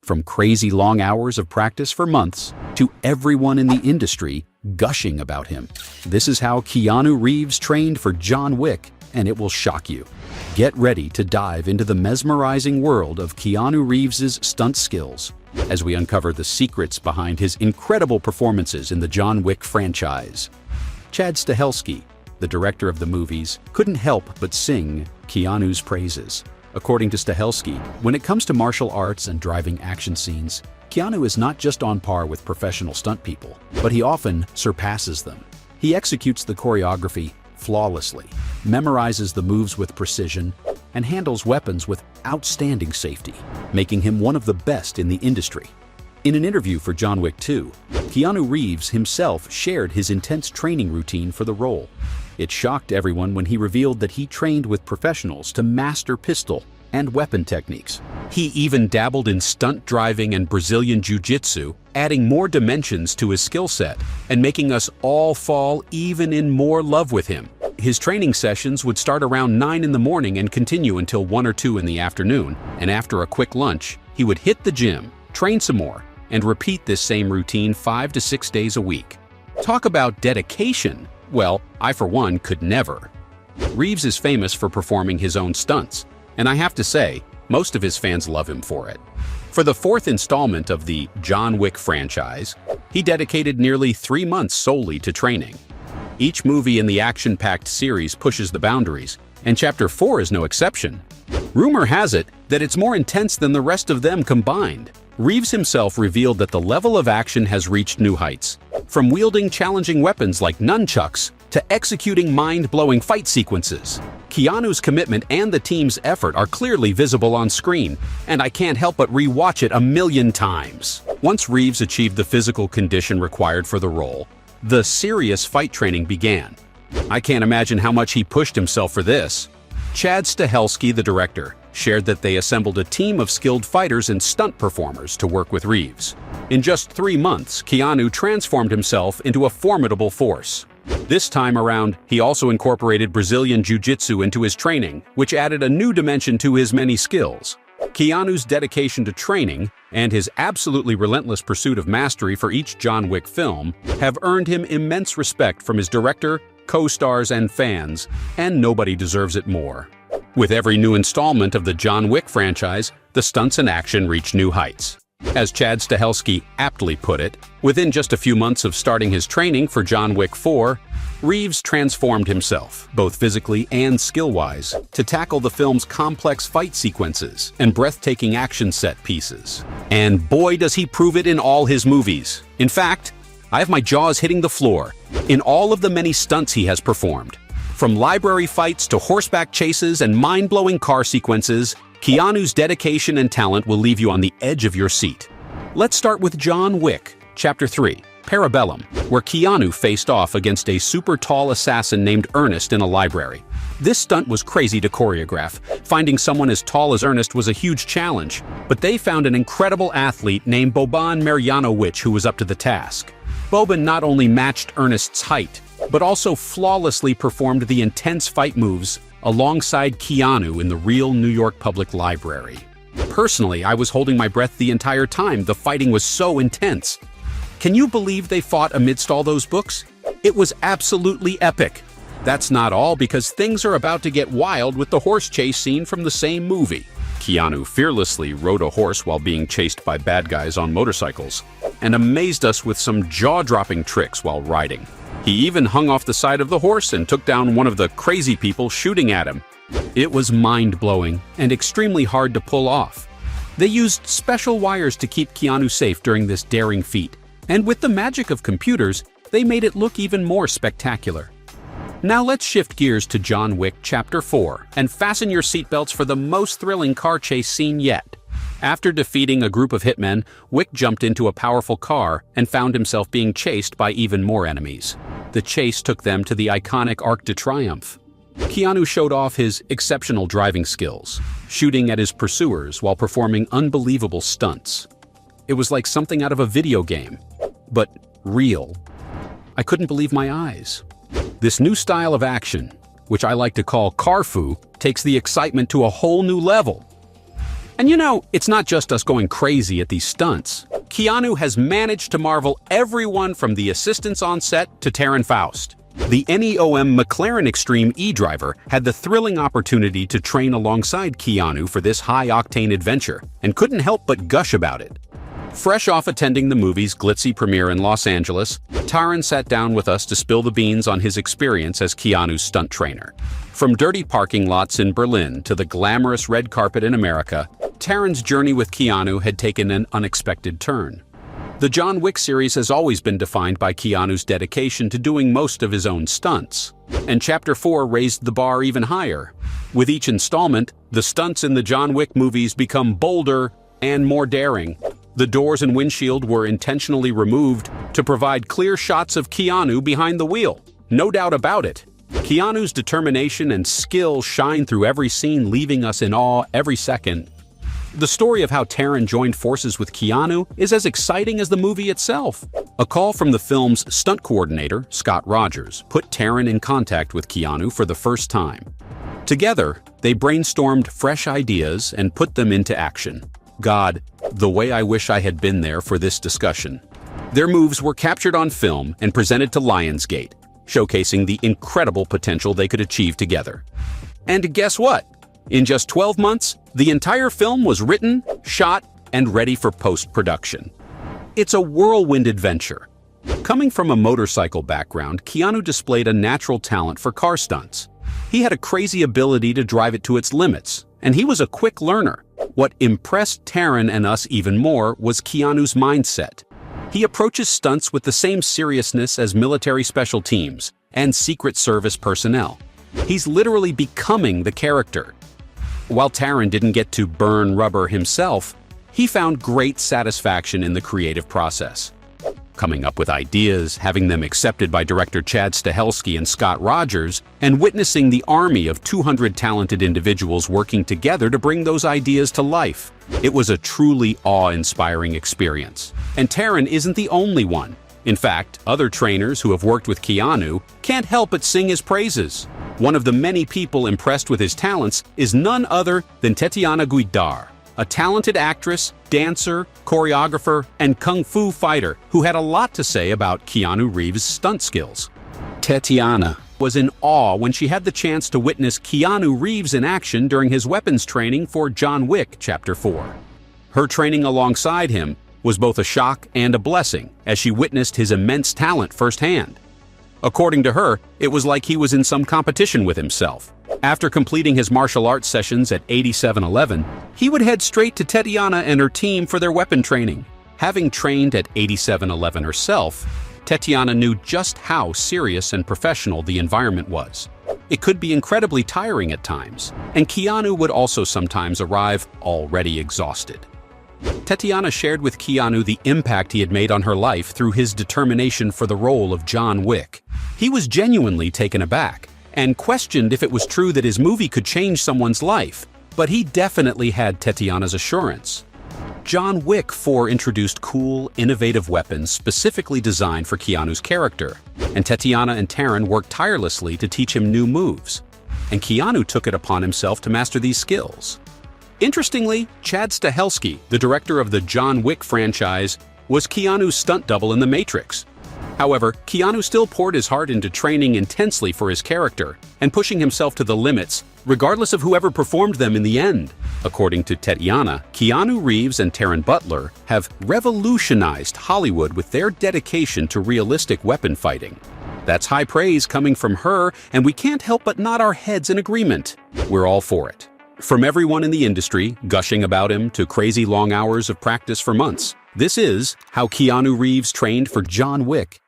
from crazy long hours of practice for months to everyone in the industry gushing about him. This is how Keanu Reeves trained for John Wick, and it will shock you. Get ready to dive into the mesmerizing world of Keanu Reeves's stunt skills as we uncover the secrets behind his incredible performances in the John Wick franchise. Chad Stahelski, the director of the movies, couldn't help but sing Keanu's praises. According to Stahelski, when it comes to martial arts and driving action scenes, Keanu is not just on par with professional stunt people, but he often surpasses them. He executes the choreography flawlessly, memorizes the moves with precision, and handles weapons with outstanding safety, making him one of the best in the industry. In an interview for John Wick 2, Keanu Reeves himself shared his intense training routine for the role. It shocked everyone when he revealed that he trained with professionals to master pistol and weapon techniques. He even dabbled in stunt driving and Brazilian jiu-jitsu, adding more dimensions to his skill set and making us all fall even in more love with him. His training sessions would start around 9 in the morning and continue until 1 or 2 in the afternoon, and after a quick lunch, he would hit the gym, train some more, and repeat this same routine 5 to 6 days a week. Talk about dedication. Well, I for one could never. Reeves is famous for performing his own stunts, and I have to say, most of his fans love him for it. For the 4th installment of the John Wick franchise, he dedicated nearly 3 months solely to training. Each movie in the action-packed series pushes the boundaries, and Chapter 4 is no exception. Rumor has it that it's more intense than the rest of them combined. Reeves himself revealed that the level of action has reached new heights. From wielding challenging weapons like nunchucks to executing mind-blowing fight sequences, Keanu's commitment and the team's effort are clearly visible on screen, and I can't help but re-watch it a million times. Once Reeves achieved the physical condition required for the role, the serious fight training began. I can't imagine how much he pushed himself for this. Chad Stahelski, the director, shared that they assembled a team of skilled fighters and stunt performers to work with Reeves. In just 3 months, Keanu transformed himself into a formidable force. This time around, he also incorporated Brazilian jiu-jitsu into his training, which added a new dimension to his many skills. Keanu's dedication to training and his absolutely relentless pursuit of mastery for each John Wick film have earned him immense respect from his director, co-stars, and fans, and nobody deserves it more. With every new installment of the John Wick franchise, the stunts and action reach new heights. As Chad Stahelski aptly put it, within just a few months of starting his training for John Wick 4, Reeves transformed himself, both physically and skill-wise, to tackle the film's complex fight sequences and breathtaking action set pieces. And boy does he prove it in all his movies. In fact, I have my jaws hitting the floor in all of the many stunts he has performed. From library fights to horseback chases and mind-blowing car sequences, Keanu's dedication and talent will leave you on the edge of your seat. Let's start with John Wick, Chapter 3, Parabellum, where Keanu faced off against a super tall assassin named Ernest in a library. This stunt was crazy to choreograph. Finding someone as tall as Ernest was a huge challenge, but they found an incredible athlete named Boban Marjanovic who was up to the task. Boban not only matched Ernest's height, but also flawlessly performed the intense fight moves alongside Keanu in the real New York Public Library. Personally, I was holding my breath the entire time. The fighting was so intense. Can you believe they fought amidst all those books? It was absolutely epic. That's not all, because things are about to get wild with the horse chase scene from the same movie. Keanu fearlessly rode a horse while being chased by bad guys on motorcycles, and amazed us with some jaw-dropping tricks while riding. He even hung off the side of the horse and took down one of the crazy people shooting at him. It was mind-blowing and extremely hard to pull off. They used special wires to keep Keanu safe during this daring feat, and with the magic of computers, they made it look even more spectacular. Now let's shift gears to John Wick Chapter 4 and fasten your seatbelts for the most thrilling car chase scene yet. After defeating a group of hitmen, Wick jumped into a powerful car and found himself being chased by even more enemies. The chase took them to the iconic Arc de Triomphe. Keanu showed off his exceptional driving skills, shooting at his pursuers while performing unbelievable stunts. It was like something out of a video game, but real. I couldn't believe my eyes. This new style of action, which I like to call Carfu, takes the excitement to a whole new level. And it's not just us going crazy at these stunts. Keanu has managed to marvel everyone from the assistants on set to Taron Faust. The NEOM McLaren Extreme E-Driver had the thrilling opportunity to train alongside Keanu for this high-octane adventure, and couldn't help but gush about it. Fresh off attending the movie's glitzy premiere in Los Angeles, Taron sat down with us to spill the beans on his experience as Keanu's stunt trainer. From dirty parking lots in Berlin to the glamorous red carpet in America, Taron's journey with Keanu had taken an unexpected turn. The John Wick series has always been defined by Keanu's dedication to doing most of his own stunts, and Chapter 4 raised the bar even higher. With each installment, the stunts in the John Wick movies become bolder and more daring. The doors and windshield were intentionally removed to provide clear shots of Keanu behind the wheel. No doubt about it. Keanu's determination and skill shine through every scene, leaving us in awe every second. The story of how Taron joined forces with Keanu is as exciting as the movie itself. A call from the film's stunt coordinator, Scott Rogers, put Taron in contact with Keanu for the first time. Together, they brainstormed fresh ideas and put them into action. God, the way I wish I had been there for this discussion. Their moves were captured on film and presented to Lionsgate, showcasing the incredible potential they could achieve together. And guess what? In just 12 months, the entire film was written, shot, and ready for post-production. It's a whirlwind adventure. Coming from a motorcycle background, Keanu displayed a natural talent for car stunts. He had a crazy ability to drive it to its limits, and he was a quick learner. What impressed Taron and us even more was Keanu's mindset. He approaches stunts with the same seriousness as military special teams and Secret Service personnel. He's literally becoming the character. While Taron didn't get to burn rubber himself, he found great satisfaction in the creative process. Coming up with ideas, having them accepted by director Chad Stahelski and Scott Rogers, and witnessing the army of 200 talented individuals working together to bring those ideas to life. It was a truly awe-inspiring experience. And Taron isn't the only one. In fact, other trainers who have worked with Keanu can't help but sing his praises. One of the many people impressed with his talents is none other than Tatiana Guidar, a talented actress, dancer, choreographer, and kung fu fighter who had a lot to say about Keanu Reeves' stunt skills. Tatiana was in awe when she had the chance to witness Keanu Reeves in action during his weapons training for John Wick Chapter 4. Her training alongside him was both a shock and a blessing as she witnessed his immense talent firsthand. According to her, it was like he was in some competition with himself. After completing his martial arts sessions at 8711, he would head straight to Tatiana and her team for their weapon training. Having trained at 8711 herself, Tatiana knew just how serious and professional the environment was. It could be incredibly tiring at times, and Keanu would also sometimes arrive already exhausted. Tatiana shared with Keanu the impact he had made on her life through his determination for the role of John Wick. He was genuinely taken aback and questioned if it was true that his movie could change someone's life, but he definitely had Tatiana's assurance. John Wick 4 introduced cool, innovative weapons specifically designed for Keanu's character, and Tatiana and Taron worked tirelessly to teach him new moves, and Keanu took it upon himself to master these skills. Interestingly, Chad Stahelski, the director of the John Wick franchise, was Keanu's stunt double in The Matrix. However, Keanu still poured his heart into training intensely for his character and pushing himself to the limits, regardless of whoever performed them in the end. According to Tatiana, Keanu Reeves and Taron Butler have revolutionized Hollywood with their dedication to realistic weapon fighting. That's high praise coming from her, and we can't help but nod our heads in agreement. We're all for it. From everyone in the industry, gushing about him, to crazy long hours of practice for months, this is how Keanu Reeves trained for John Wick